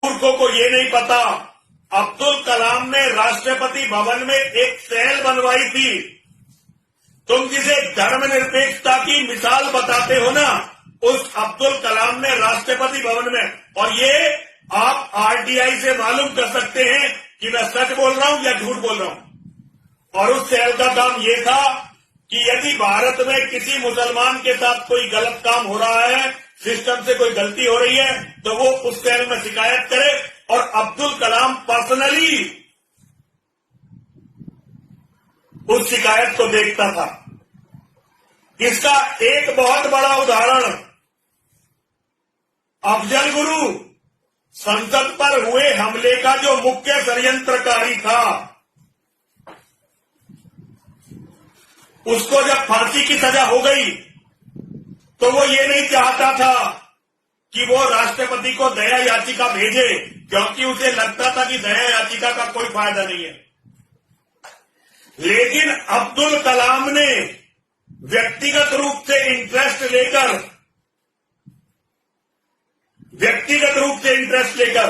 मूर्खों को ये नहीं पता, अब्दुल कलाम ने राष्ट्रपति भवन में एक सेल बनवाई थी। तुम जिसे धर्मनिरपेक्षता की मिसाल बताते हो ना, उस अब्दुल कलाम ने राष्ट्रपति भवन में, और ये आप आरटीआई से मालूम कर सकते हैं कि मैं सच बोल रहा हूं या झूठ बोल रहा हूं। और उस सेल का काम ये था कि यदि भारत में किसी मुसलमान के साथ कोई गलत काम हो रहा है, सिस्टम से कोई गलती हो रही है, तो वो उस सेल में शिकायत करे। और अब्दुल कलाम पर्सनली उस शिकायत को देखता था। इसका एक बहुत बड़ा उदाहरण अफजल गुरु संसद पर हुए हमले का जो मुख्य षड्यंत्रकारी था, उसको जब फांसी की सजा हो गई तो वो ये नहीं चाहता था कि वो राष्ट्रपति को दया याचिका भेजे, क्योंकि उसे लगता था कि दया याचिका का कोई फायदा नहीं है। लेकिन अब्दुल कलाम ने व्यक्तिगत रूप से इंटरेस्ट लेकर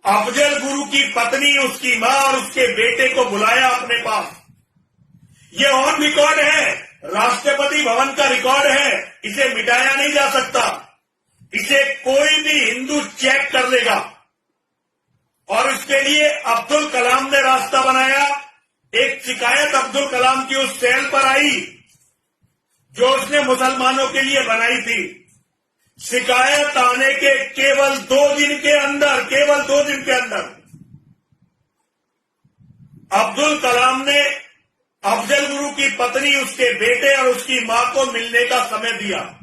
अफजल गुरु की पत्नी, उसकी मां और उसके बेटे को बुलाया अपने पास। ये ऑन रिकॉर्ड है, राष्ट्रपति भवन का रिकॉर्ड है, इसे मिटाया नहीं जा सकता। इसे कोई भी हिंदू चेक कर लेगा। और इसके लिए अब्दुल कलाम ने रास्ता बनाया। एक शिकायत अब्दुल कलाम की उस सेल पर आई जो उसने मुसलमानों के लिए बनाई थी। शिकायत आने के केवल 2 दिन के अंदर अब्दुल कलाम ने अफजल गुरु की पत्नी, उसके बेटे और उसकी मां को मिलने का समय दिया।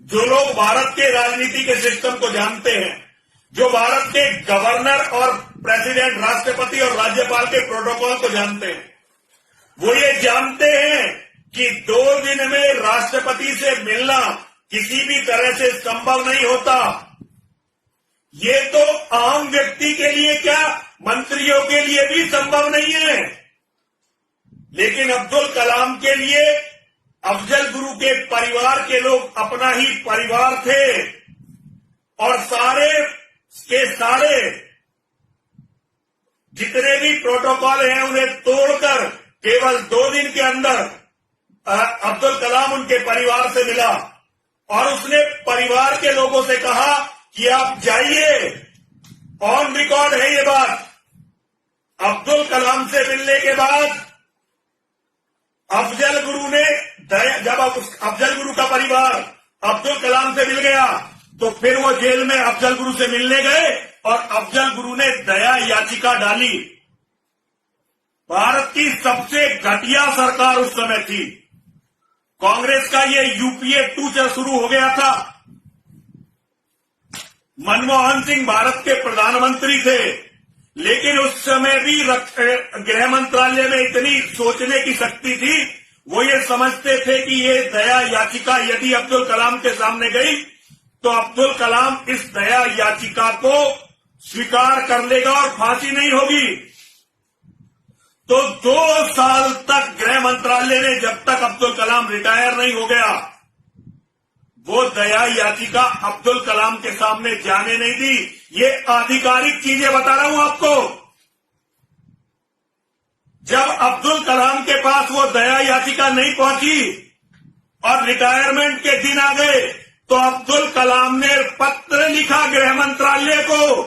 जो लोग भारत के राजनीति के सिस्टम को जानते हैं, जो भारत के गवर्नर और प्रेसिडेंट, राष्ट्रपति और राज्यपाल के प्रोटोकॉल को जानते हैं, वो ये जानते हैं कि 2 दिन में राष्ट्रपति से मिलना किसी भी तरह से संभव नहीं होता। ये तो आम व्यक्ति के लिए क्या, मंत्रियों के लिए भी संभव नहीं है। लेकिन अब्दुल कलाम के लिए अफजल गुरु के परिवार के लोग अपना ही परिवार थे, और सारे के सारे जितने भी प्रोटोकॉल हैं उन्हें तोड़कर केवल 2 दिन के अंदर अब्दुल कलाम उनके परिवार से मिला। और उसने परिवार के लोगों से कहा कि आप जाइए, ऑन रिकॉर्ड है ये बात। अब्दुल कलाम से मिलने के बाद अफजल गुरु ने जब अफजल गुरु का परिवार अब्दुल कलाम से मिल गया तो फिर वो जेल में अफजल गुरु से मिलने गए और अफजल गुरु ने दया याचिका डाली। भारत की सबसे घटिया सरकार उस समय थी। कांग्रेस का ये यूपीए 2 शुरू हो गया था। मनमोहन सिंह भारत के प्रधानमंत्री थे, लेकिन उस समय भी गृह मंत्रालय में इतनी सोचने की शक्ति थी, वो ये समझते थे कि ये दया याचिका यदि अब्दुल कलाम के सामने गई तो अब्दुल कलाम इस दया याचिका को स्वीकार कर लेगा और फांसी नहीं होगी। तो 2 साल तक गृह मंत्रालय ने, जब तक अब्दुल कलाम रिटायर नहीं हो गया, वो दया याचिका अब्दुल कलाम के सामने जाने नहीं दी। ये आधिकारिक चीजें बता रहा हूं आपको। जब अब्दुल कलाम के पास वो दया याचिका नहीं पहुंची और रिटायरमेंट के दिन आ गए, तो अब्दुल कलाम ने पत्र लिखा गृह मंत्रालय को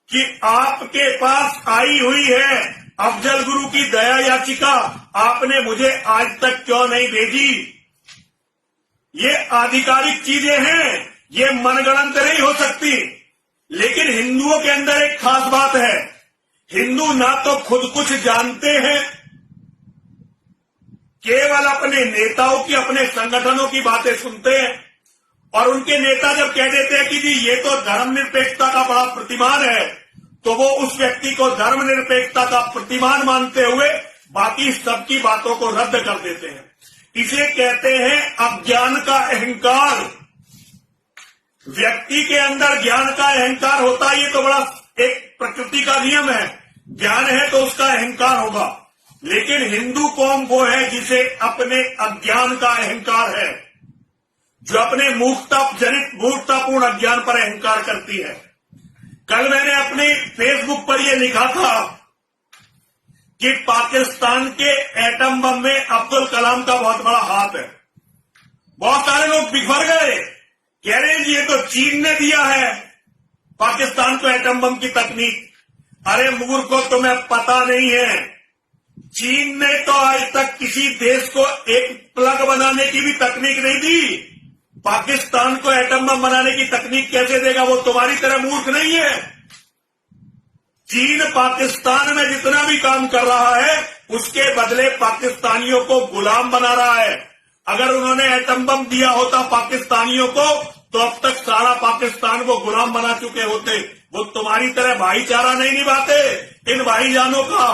कि आपके पास आई हुई है अफजल गुरु की दया याचिका, आपने मुझे आज तक क्यों नहीं भेजी। ये आधिकारिक चीजें हैं, ये मनगढ़ंत नहीं हो सकती। लेकिन हिंदुओं के अंदर एक खास बात है, हिंदू ना तो खुद कुछ जानते हैं, केवल अपने नेताओं की, अपने संगठनों की बातें सुनते हैं। और उनके नेता जब कह देते हैं कि जी ये तो धर्मनिरपेक्षता का बड़ा प्रतिमान है, तो वो उस व्यक्ति को धर्मनिरपेक्षता का प्रतिमान मानते हुए बाकी सबकी बातों को रद्द कर देते हैं। इसे कहते हैं अज्ञान का अहंकार। व्यक्ति के अंदर ज्ञान का अहंकार होता है, ये तो बड़ा एक प्रकृति का नियम है। ज्ञान है तो उसका अहंकार होगा। लेकिन हिंदू कौम वो है जिसे अपने अज्ञान का अहंकार है, जो अपने मूर्खतापूर्ण अज्ञान पर अहंकार करती है। कल मैंने अपने फेसबुक पर यह लिखा था कि पाकिस्तान के एटम बम में अब्दुल कलाम का बहुत बड़ा हाथ है। बहुत सारे लोग बिखर गए, कह रहे हैं ये तो चीन ने दिया है पाकिस्तान को एटम बम की तकनीक। अरे मूर्खों, तुम्हें पता नहीं है, चीन ने तो आज तक किसी देश को एक प्लग बनाने की भी तकनीक नहीं दी। पाकिस्तान को एटम बम बनाने की तकनीक कैसे देगा? वो तुम्हारी तरह मूर्ख नहीं है। चीन पाकिस्तान में जितना भी काम कर रहा है उसके बदले पाकिस्तानियों को गुलाम बना रहा है। अगर उन्होंने एटम बम दिया होता पाकिस्तानियों को तो अब तक सारा पाकिस्तान को गुलाम बना चुके होते। वो तुम्हारी तरह भाईचारा नहीं निभाते इन भाईजानों का।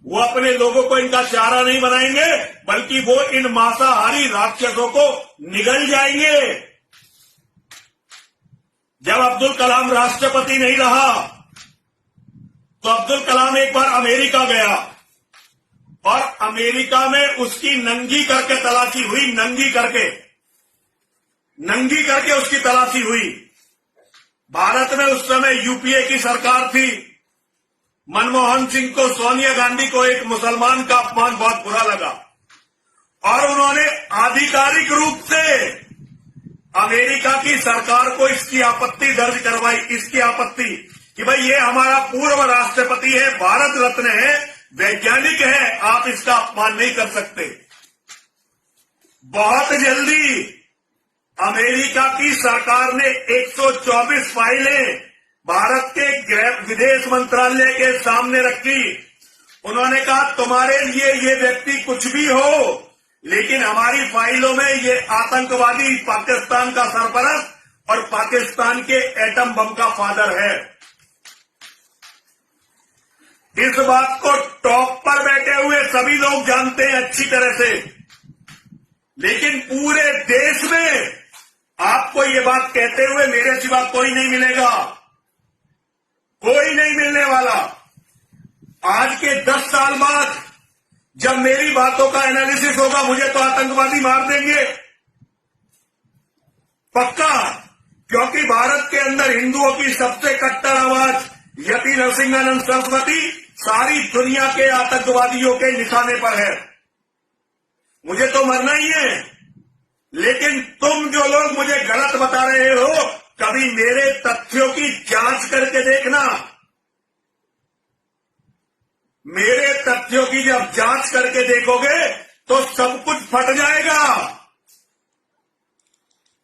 वो अपने लोगों को इनका सहारा नहीं बनाएंगे, बल्कि वो इन मांसाहारी राक्षसों को निगल जाएंगे। जब अब्दुल कलाम राष्ट्रपति नहीं रहा तो अब्दुल कलाम एक बार अमेरिका गया और अमेरिका में उसकी नंगी करके तलाशी हुई। नंगी करके उसकी तलाशी हुई। भारत में उस समय यूपीए की सरकार थी। मनमोहन सिंह को, सोनिया गांधी को एक मुसलमान का अपमान बहुत बुरा लगा और उन्होंने आधिकारिक रूप से अमेरिका की सरकार को इसकी आपत्ति दर्ज करवाई। इसकी आपत्ति कि भाई ये हमारा पूर्व राष्ट्रपति है, भारत रत्न है, वैज्ञानिक है, आप इसका अपमान नहीं कर सकते। बहुत जल्दी अमेरिका की सरकार ने 124 फाइलें भारत के विदेश मंत्रालय के सामने रखी। उन्होंने कहा तुम्हारे लिए ये व्यक्ति कुछ भी हो, लेकिन हमारी फाइलों में ये आतंकवादी पाकिस्तान का सरपरस्त और पाकिस्तान के एटम बम का फादर है। इस बात को टॉप पर बैठे हुए सभी लोग जानते हैं अच्छी तरह से, लेकिन पूरे देश में आपको ये बात कहते हुए मेरे सिवा कोई नहीं मिलेगा, कोई नहीं मिलने वाला। आज के 10 साल बाद जब मेरी बातों का एनालिसिस होगा, मुझे तो आतंकवादी मार देंगे पक्का, क्योंकि भारत के अंदर हिंदुओं की सबसे कट्टर आवाज यति नरसिंहानंद सरस्वती सारी दुनिया के आतंकवादियों के निशाने पर है। मुझे तो मरना ही है, लेकिन तुम जो लोग मुझे गलत बता रहे हो, कभी मेरे तथ्यों की जांच करके देखना। मेरे तथ्यों की जब जांच करके देखोगे तो सब कुछ फट जाएगा।